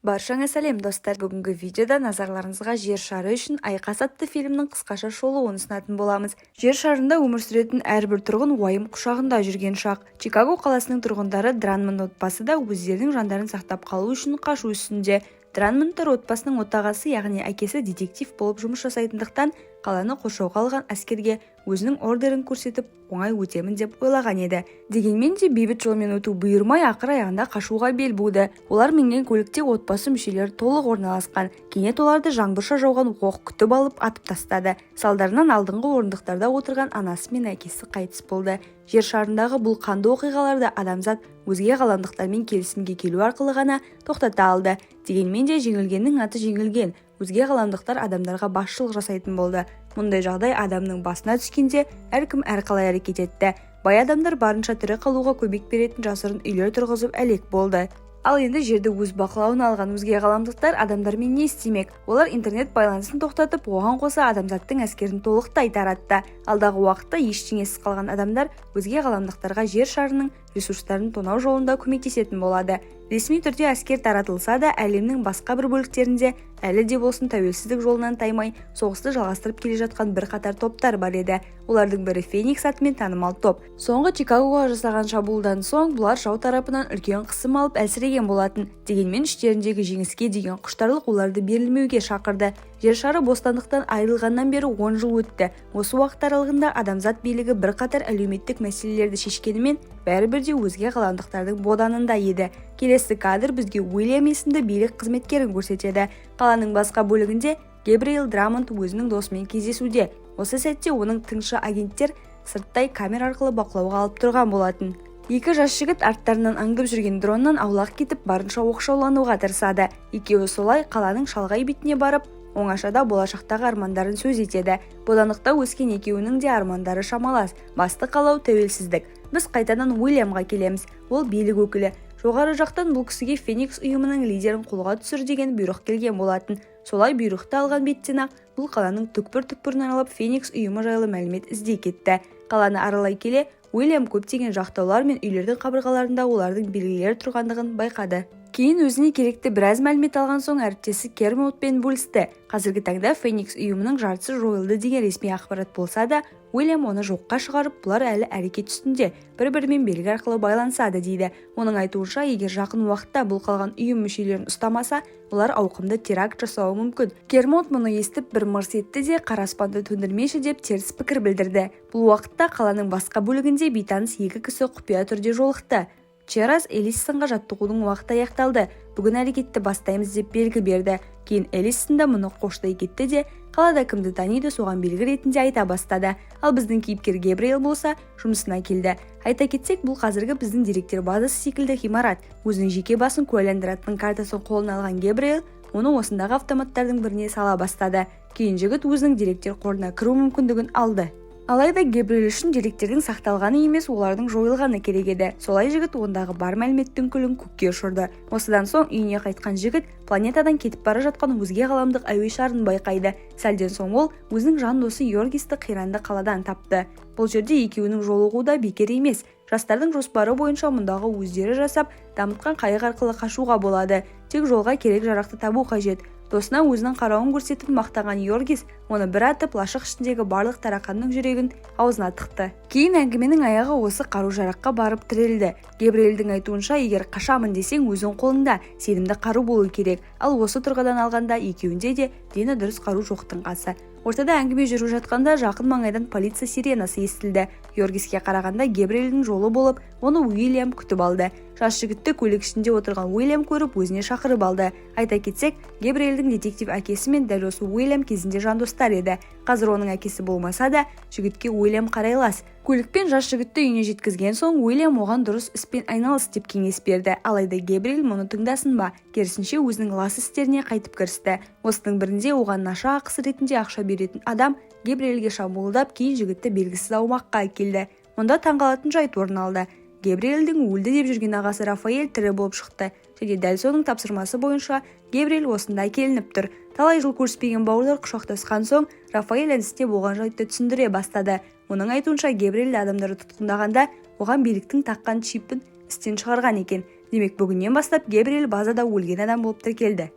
Баршаңа сәлем достар, бүгінгі видеода назарларыңызға Жер шары үшін айқас атты фильмнің қысқаша шолуын ұсынатын боламыз. Жер шарында өмір сүретін әрбір тұрғын уайым құшағында жүрген шақ. Чикаго қаласының тұрғындары Дранмонд отбасы да өздерінің жандарын сақтап қалу үшін қашу үстінде. Дранмондтар отбасының отағасы, яғни әкесі детектив болып жұмыс жасайтындықтан, қаланы қоршауға алған әскерге өзінің ордерін көрсетіп, оңай өтемін деп ойлаған еді. Дегенмен де бейбіт жолмен өту бұйырмай, ақыр аяғында қашуға бел буды. Олар мінген көлікте отбасы мүшелері толық орналасқан. Кенет оларды жаңбырша жауған оқ күтіп алып атып тастады. Салдарынан алдыңғы орындықтарда отырған анасы мен әкесі қайтыс болды. Жер шарындағы бұл қанды оқиғаларды адамзат өзге ғаламдықтармен келісімге келу арқылы ғана тоқтата алды. Дегенмен де жеңілгеннің аты жеңілген. Өзге ғаламдықтар адамдарға басшылық жасайтын болды. Мұндай жағдай адамның басына түскенде әркім әрқалай әрекет етті. Бай адамдар барынша тірі қалуға көмек беретін жасырын үйлер тұрғызып әлек болды. Ал енді жерді өз бақылауына алған өзге ғаламдықтар адамдармен не істемек? Олар интернет байланысын тоқтатып, оған қоса адамзаттың әскерін толықтай таратты. Алдағы уақытта ештеңесіз қалған адамдар өзге ғаламдықтарға жер шарының ресурстарын тонау жолында көмектесетін болады. Ресми түрде әскер таратылса да, әлемнің басқа бір бөліктерінде әлі де болсын тәуелсіздік жолынан таймай соғысты жалғастырып келе жатқан бірқатар топтар бар еді. Олардың бірі Феникс атымен танымал топ. Соңғы Чикагоға жасаған шабуылдан соң бұлар жау тарапынан үлкен қысым алып әлсіреген болатын. Дегенмен іштеріндегі жеңіске деген құштарлық оларды берілмеуге шақырды. Жер шары бостандықтан айырылғаннан бері 10 жыл өтті. Осы уақыт аралығында адамзат билігі бірқатар әлеуметтік мәселелерді шешкенімен, бәрібір де өзге ғаламдықтардың боданында еді. Келесі кадр бізге Уильям есімді билік қызметкерін көрсетеді. Қаланың басқа бөлігінде Гебриэл Драмонд өзінің досымен кездесуде. Осы сәтте оның тыңшы агенттер сырттай камера арқылы бақылауға алып тұрған болатын. Екі жас жігіт арттарынан аңдып жүрген дроннан аулақ кетіп, барынша оқшаулануға тырысады. Екеуі солай қаланың шалғай бетіне барып, оңашада болашақтағы армандарын сөз етеді. Бодандықта өскен екеуінің де армандары шамалас. Басты қалау тәуелсіздік. Біз қайтадан Уильямға келеміз. Ол билік өкілі. Жоғары жақтан бұл кісіге Феникс ұйымының лидерін қолға түсір деген бұйрық келген болатын. Солай бұйрықты алған беттен-ақ бұл қаланың түкпір-түкпірін аралап Феникс ұйымы жайлы мәлімет іздей кетті. Қаланы аралай келе, Уильям көптеген жақтаулар мен үйлердің қабырғаларында олардың белгілері тұрғандығын байқады. Кейін өзіне керекті біраз мәлімет алған соң әріптесі Кермоутпен бөлісті. Қазіргі таңда Феникс ұйымының жартысы жойылды деген ресми ақпарат болса да, Уильям оны жоққа шығарып, бұлар әлі әрекет үстінде, бір-бірімен белгі арқылы байланысады дейді. Оның айтуынша, егер жақын уақытта бұл қалған ұйым мүшелерін ұстамаса, олар ауқымды теракт жасауы мүмкін. Кермоут мұны естіп бір мырс етті де, қара аспанды төндірмеші деп теріс пікір білдірді. Бұл уақытта қаланың басқа бөлігінде бейтаныс екі кісі құпия түрде жолықты. Черас Элиссонға жаттығудың уақыты аяқталды. Бүгін әрекетті бастаймыз деп белгі берді. Кейін Элиссон да мұны қоштай кетті де, қалада кімді таниды соған белгі ретінде айта бастады. Ал біздің кейіпкер Гебриэл болса жұмысына келді. Айта кетсек, бұл қазіргі біздің деректер базасы секілді ғимарат. Өзінің жеке басын куәландыратын картасын қолына алған Гебриэл оны осындағы автоматтардың біріне сала бастады. Кейін жігіт өзінің деректер қорына кіру мүмкіндігін алды. Алайда Гебриэл үшін деректердің сақталғаны емес, олардың жойылғаны керек еді. Солай жігіт ондағы бар мәліметтің күлін көкке ұшырды. Осыдан соң үйіне қайтқан жігіт планетадан кетіп бара жатқан өзге ғаламдық әуе шарын байқайды. Сәлден соң ол өзінің жан досы Йоргисті қиранды қаладан тапты. Бұл жерде екеуінің жолығуы да бекер емес. Жастардың жоспары бойынша мұндағы өздері жасап, дамытқан қайық арқылы қашуға болады. Тек жолға керек жарақты табу қажет. Досына өзінің қарауын көрсетіп мақтаған Йоргис оны бір атып лашық ішіндегі барлық тарақанның жүрегін аузына тықты. Кейін әңгіменің аяғы осы қару-жараққа барып тірелді. Гебриэлдің айтуынша, егер қашамын десең өзің қолыңда сенімді қару болу керек. Ал осы тұрғыдан алғанда екеуінде де дені дұрыс қару жоқтың қасы. Ортада әңгіме жүріп жатқанда жақын маңайдан полиция сиренасы естілді. Йоргиске қарағанда Гебриэлдің жолы болып, оны Уильям күтіп алды. Жас жігітті көлік ішінде отырған Уильям көріп, өзіне шақырып алды. Айта кетсек, Гебриэлдің детектив әкесі мен дәл осы Уильям кезінде жандостар еді. Қазір оның әкесі болмаса да, жігітке Уильям қарайлас. Көлікпен жас жігітті үйіне жеткізген соң, Уильям оған дұрыс іспен айналыс деп кеңес берді. Алайда Гебриэл мұны тыңдасын ба, керісінше өзінің лас істеріне қайтып кірісті. Осының бірінде оған наша ақысы ретінде ақша беретін адам Гебриэлге шабуылдап, кейін жігітті белгісіз аумаққа әкелді. Мұнда таңғалатын жайт орын алды. Гебриэлдің өлді деп жүрген ағасы Рафаэль тірі болып шықты. Және дәл соның тапсырмасы бойынша Гебриэл осында келініп тұр. Талай жыл көріспеген бауырлар құшақтасқан соң, Рафаэль әдісте болған жайтты түсіндіре бастады. Оның айтуынша, Гебриэл адамдарды тұтқындағанда, оған биліктің таққан чипін істен шығарған екен. Демек бүгіннен бастап Гебриэл базада өлген адам болып тіркелді.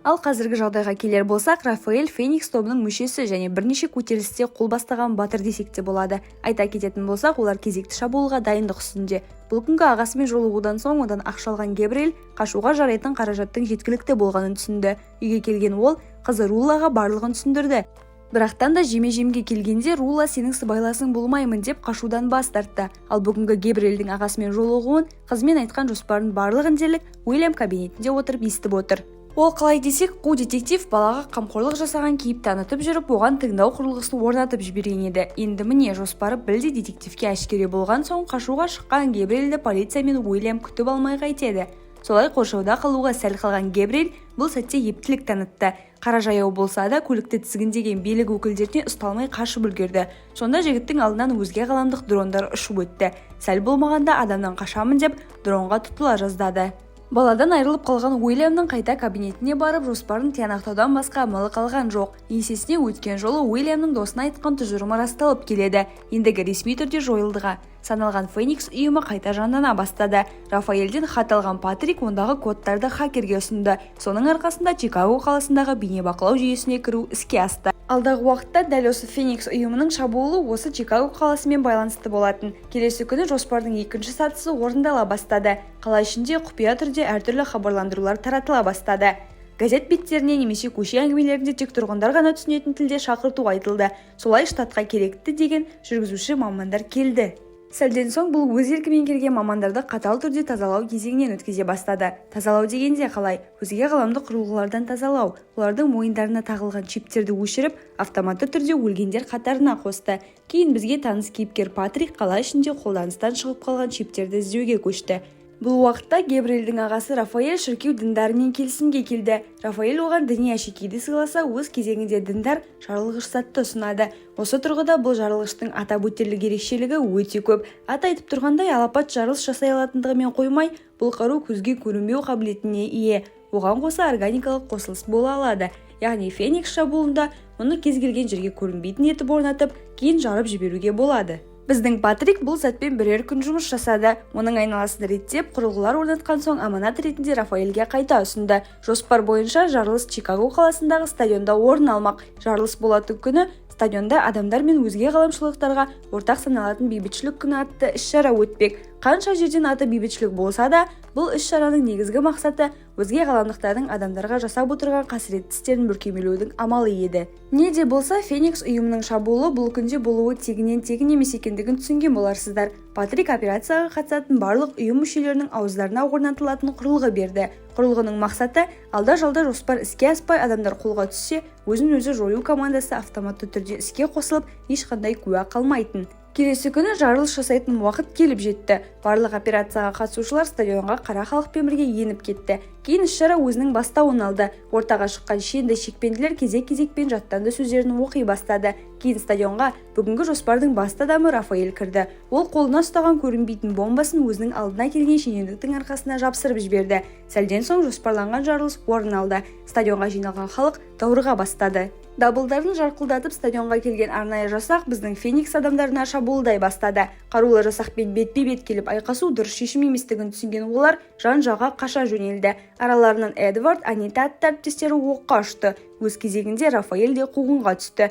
Ал қазіргі жағдайға келер болсақ, Рафаэль Феникс тобының мүшесі және бірнеше көтерілісте қол бастаған батыр десек те болады. Айта кететін болсақ, олар кезекті шабуылға дайындық үстінде. Бұл күнгі ағасымен жолығудан соң одан ақша алған Гебриэл қашуға жарайтын қаражаттың жеткілікті болғанын түсінді. Үйге келген ол қызы Рулаға барлығын түсіндірді. Бірақтан да жеме-жемге келгенде Рула сенің сыбайласың болмаймын деп қашудан бас тартты. Ал бүгінгі Гебриэлдің ағасымен жолығуын, қызымен айтқан жоспарын барлығын дерлік Уильям кабинетінде отырып естіп отыр. Ол қалай десек, қу детектив балаға қамқорлық жасаған кейіп танытып жүріп, оған тыңдау құрылғысын орнатып жіберген еді. Енді міне жоспары білді детективке әшкере болған соң қашуға шыққан Гебриэлді полиция мен Уильям күтіп алмай қайтеді. Солай қоршауда қалуға сәл қалған Гебриэл бұл сәтте ептілік танытты. Қара жаяу болса да көлікті тізгіндеген билік өкілдеріне ұсталмай қашып үлгерді. Сонда жігіттің алдынан өзге ғаламдық дрондар ұшып өтті. Сәл болмағанда адамнан қашамын деп дронға тұтыла жаздады. Баладан айырылып қалған Уильямның қайта кабинетіне барып жоспарын тиянақтаудан басқа амалы қалған жоқ. Есесіне өткен жолы Уильямның досына айтқан тұжырымы расталып келеді. Ендігі ресми түрде жойылдыға саналған Феникс ұйымы қайта жандана бастады. Рафаэльден хат алған Патрик ондағы кодтарды хакерге ұсынды. Соның арқасында Чикаго қаласындағы бейнебақылау жүйесіне кіру іске асты. Алдағы уақытта дәл осы Феникс ұйымының шабуылы осы Чикаго қаласымен байланысты болатын. Келесі күні жоспардың екінші сатысы орындала бастады. Қала ішінде құпия түрде әртүрлі хабарландырулар таратыла бастады. Газет беттеріне немесе көше әңгімелерінде тек тұрғындар ғана түсінетін тілде шақырту айтылды. Солай штатқа керекті деген жүргізуші мамандар келді. Сәлден соң бұл өз еркімен келген мамандарды қатал түрде тазалау кезеңінен өткізе бастады. Тазалау дегенде қалай? Өзге ғаламдық құрылғылардан тазалау. Олардың мойындарына тағылған чиптерді өшіріп, автоматты түрде өлгендер қатарына қосты. Кейін бізге таныс кейіпкер Патрик қала ішінде қолданыстан шығып қалған чиптерді іздеуге көшті. Бұл уақытта Гебриэлдің ағасы Рафаэль шіркеу діндарымен келісімге келді. Рафаэль оған діни әшекейді сыйласа, өз кезегінде діндар жарылғыш затты ұсынады. Осы тұрғыда бұл жарылғыштың атап өтерлік ерекшелігі өте көп. Ат айтып тұрғандай алапат жарылыс жасай алатындығымен қоймай, бұл қару көзге көрінбеу қабілетіне ие. Оған қоса органикалық қосылыс бола алады. Яғни Феникс шабуылында оны кез келген жерге көрінбейтін етіп орнатып, кейін жарып жіберуге болады. Біздің Патрик бұл сәтпен бірер күн жұмыс жасады. Оның айналасын реттеп, құрылғылар орнатқан соң аманат ретінде Рафаэльге қайта ұсынды. Жоспар бойынша жарылыс Чикаго қаласындағы стадионда орын алмақ. Жарылыс болатын күні стадионда адамдар мен өзге ғаламшылықтарға ортақ саналатын бейбітшілік күні атты іс-шара өтпек. Қанша жерден аты бейбітшілік болса да, бұл іс-шараның негізгі мақсаты өзге ғаламдықтардың адамдарға жасап отырған қасіретті істерін бүркемелеудің амалы еді. Не де болса, Феникс ұйымының шабуылы бұл күнде болуы тегінен тегін емес екендігін түсінген боларсыздар. Патрик операцияға қатысатын барлық ұйым мүшелерінің ауыздарына орнатылатын құрылғы берді. Құрылғының мақсаты алда жалда жоспар іске аспай адамдар қолға түссе, өзін-өзі жою командасы автоматты түрде іске қосылып, ешқандай куә қалмайтын. Келесі күні жарылыс жасайтын уақыт келіп жетті. Барлық операцияға қатысушылар стадионға қара халықпен бірге еніп кетті. Кейін іс-шара өзінің бастауын алды. Ортаға шыққан шенді шекпенділер кезек-кезекпен жаттанды сөздерін оқи бастады. Кейін стадионға бүгінгі жоспардың басты адамы Рафаэль кірді. Ол қолына ұстаған көрінбейтін бомбасын өзінің алдына келген шенеуніктің арқасына жапсырып жіберді. Сәлден соң жоспарланған жарылыс орын алды. Стадионға жиналған халық даурыға бастады. Дабылдарын жарқылдатып стадионға келген арнайы жасақ біздің Феникс адамдарына шабуылдай бастады. Қарулы жасақпен бетпе-бет келіп айқасу дұрыс шешім еместігін түсінген олар жан-жаққа қаша жөнелді. Араларынан Эдвард, Анита атты әріптестері оққа ұшты. Өз кезегінде Рафаэль де қуғынға түсті.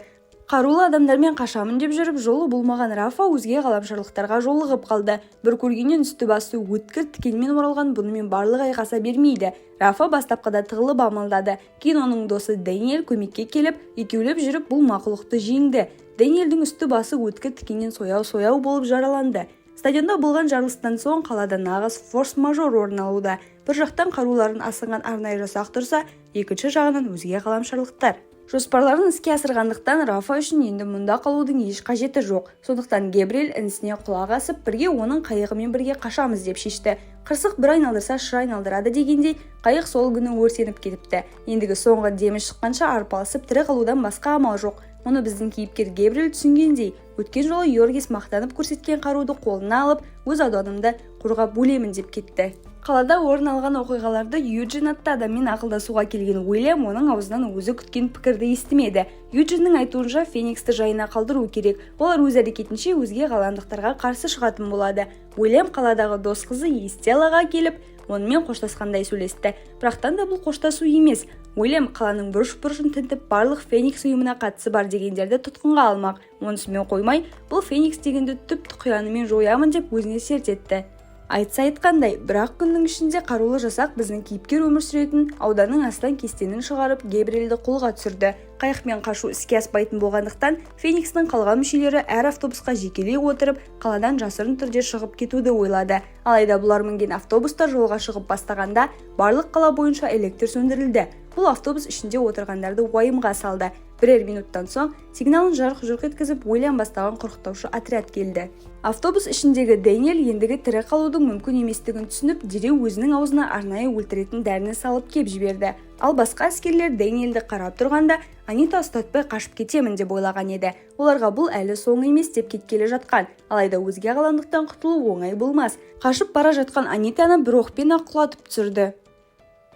Қарулы адамдармен қашамын деп жүріп, жолы болмаған Рафа өзге ғаламшарлықтарға жолығып қалды. Бір көргеннен үсті басы өткір тікенмен оралған бұнымен барлық айқаса бермейді. Рафа бастапқыда тығылып амалдады. Кейін оның досы Дэниел көмекке келіп, екеулеп жүріп бұл мақұлықты жеңді. Дэниелдің үсті басы өткір тікеннен сояу-сояу болып жараланды. Стадионда болған жарылыстан соң қалада нағыз форс-мажор орын алуда. Бір жақтан қаруларын асынған арнайы жасақ тұрса, екінші жағынан өзге ғаламшарлықтар. Жоспарларын іске асырғандықтан Рафа үшін енді мұнда қалудың еш қажеті жоқ. Сондықтан Гебриэл інісіне құлақ асып, бірге оның қайығымен бірге қашамыз деп шешті. Қырсық бір айналдырса шыр айналдырады дегендей, қайық сол күні өртеніп кетіпті. Ендігі соңғы демі шыққанша арпалысып тірі қалудан басқа амал жоқ. Мұны біздің кейіпкер Гебриэл түсінгендей, өткен жолы Йоргис мақтанып көрсеткен қаруды қолына алып, өз ауданымды қорғап өлемін деп кетті. Қалада орын алған оқиғаларды Юджин атты адаммен ақылдасуға келген Уильям оның аузынан өзі күткен пікірді естімеді. Юджиннің айтуынша Фениксті жайына қалдыру керек. Олар өз әрекетінше өзге ғаламдықтарға қарсы шығатын болады. Уильям қаладағы дос қызы Эстеллаға келіп, онымен қоштасқандай сөйлесті. Бірақтан да бұл қоштасу емес. Уильям қаланың бұрыш-бұрышын тінтіп барлық Феникс ұйымына қатысы бар дегендерді тұтқынға алмақ. Онысымен қоймай, бұл Феникс дегенді түп-тұқиянымен жоямын деп өзіне серт етті. Айтса айтқандай, бірақ күннің ішінде қарулы жасақ біздің кейіпкер өмір сүретін ауданның астан кестенін шығарып Гебриэлді қолға түсірді. Қайықпен қашу іске аспайтын болғандықтан, Феникстің қалған мүшелері әр автобусқа жекелей отырып, қаладан жасырын түрде шығып кетуді ойлады. Алайда бұлар мінген автобустар жолға шығып бастағанда, барлық қала бойынша электр сөндірілді. Бұл автобус ішінде отырғандарды уайымға салды. Бірер минуттан соң сигналын жарқ-жұрқ еткізіп, Уильям бастаған құрықтаушы отряд келді. Автобус ішіндегі Дэниел ендігі тірі қалудың мүмкін еместігін түсініп, дереу өзінің аузына арнайы өлтіретін дәріні салып кеп жіберді. Ал басқа әскерлер Дэниелді қарап тұрғанда, Анита ұстатпай қашып кетемін деп ойлаған еді. Оларға бұл әлі соңы емес деп кеткелі жатқан. Алайда өзге қаландықтан құтылу оңай болмас. Қашып бара жатқан Анитаны бір оқпен ақ құлатып түсірді.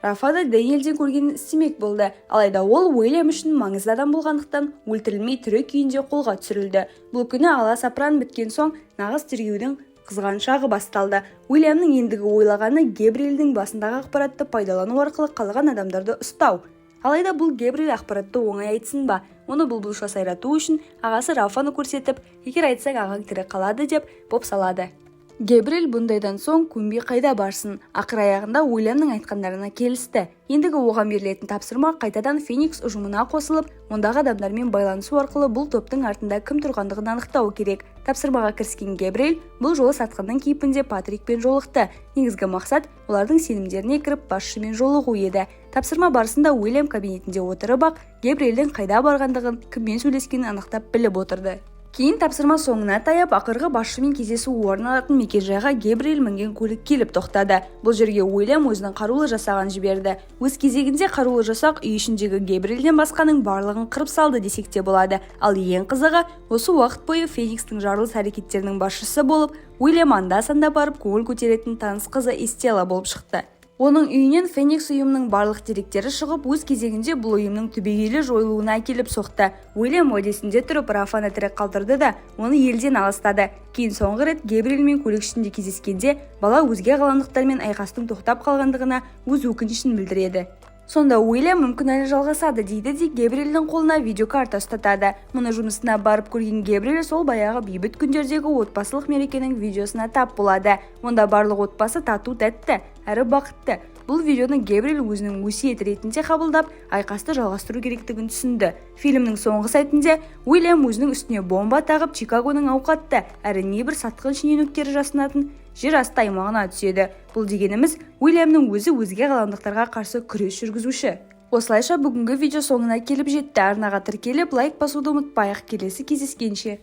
Рафа да Дэниелден көргенін істемек болды. Алайда ол Уильям үшін маңызды адам болғандықтан өлтірілмей тірі күйінде қолға түсірілді. Бұл күні аласапыран біткен соң нағыз тергеудің қызған шағы басталды. Уильямның ендігі ойлағаны Гебриэлдің басындағы ақпаратты пайдалану арқылы қалған адамдарды ұстау. Алайда бұл Гебриэл ақпаратты оңай айтсын ба? Оны бұлбұлша сайрату үшін ағасы Рафаны көрсетіп, егер айтсаң ағаң тірі қалады деп бопсалады. Гебриэл бұндайдан соң көнбей қайда барсын, ақыр аяғында Уильямның айтқандарына келісті. Ендігі оған берілетін тапсырма қайтадан Феникс ұжымына қосылып, ондағы адамдармен байланысу арқылы бұл топтың артында кім тұрғандығын анықтау керек. Тапсырмаға кіріскен Гебриэл бұл жолы сатқынның кейпінде Патрикпен жолықты. Негізгі мақсат олардың сенімдеріне кіріп басшымен жолығу еді. Тапсырма барысында Уильям кабинетінде отырып ақ Гебриэлдің қайда барғандығын, кіммен сөйлескенін анықтап біліп отырды. Кейін тапсырма соңына таяп, ақырғы басшымен кездесу орын алатын мекенжайға Гебриэл мінген көлік келіп тоқтады. Бұл жерге Уильям өзінің қарулы жасағын жіберді. Өз кезегінде қарулы жасақ үй ішіндегі Гебриэлден басқаның барлығын қырып салды десек те болады. Ал ең қызығы, осы уақыт бойы Феникстің жарылыс әрекеттерінің басшысы болып, Уильям анда-санда барып көңіл көтеретін таныс қызы Эстела болып шықты. Оның үйінен Феникс ұйымының барлық деректері шығып, өз кезегінде бұл ұйымның түбегейлі жойылуына әкеліп соқты. Уильям уәдесінде тұрып Рафаны тірі қалдырды да, оны елден аластады. Кейін соңғы рет Гебриэлмен көлік ішінде кездескенде, бала өзге қаландықтармен айқастың тоқтап қалғандығына өз өкінішін білдіреді. Сонда Уильям мүмкін әлі жалғасады дейді де Гебриэлдің қолына видеокарта ұстатады. Мұны жұмысына барып көрген Гебриэл сол баяғы бейбіт күндердегі отбасылық мерекенің видеосына тап болады. Онда барлық отбасы тату тәтті, әрі бақытты. Бұл видеоны Гебриэл өзінің өсиеті ретінде қабылдап, айқасты жалғастыру керектігін түсінді. Фильмнің соңғы сәтінде Уильям өзінің үстіне бомба тағып Чикагоның ауқатты, әрі небір сатқын шенеуніктері жасынатын жер асты аймағына түседі. Бұл дегеніміз Уильямның өзі өзге қаландықтарға қарсы күрес жүргізуші. Осылайша бүгінгі видео соңына келіп жетті. Арнаға тіркеліп, лайк басуды ұмытпайық. Келесі кездескенше.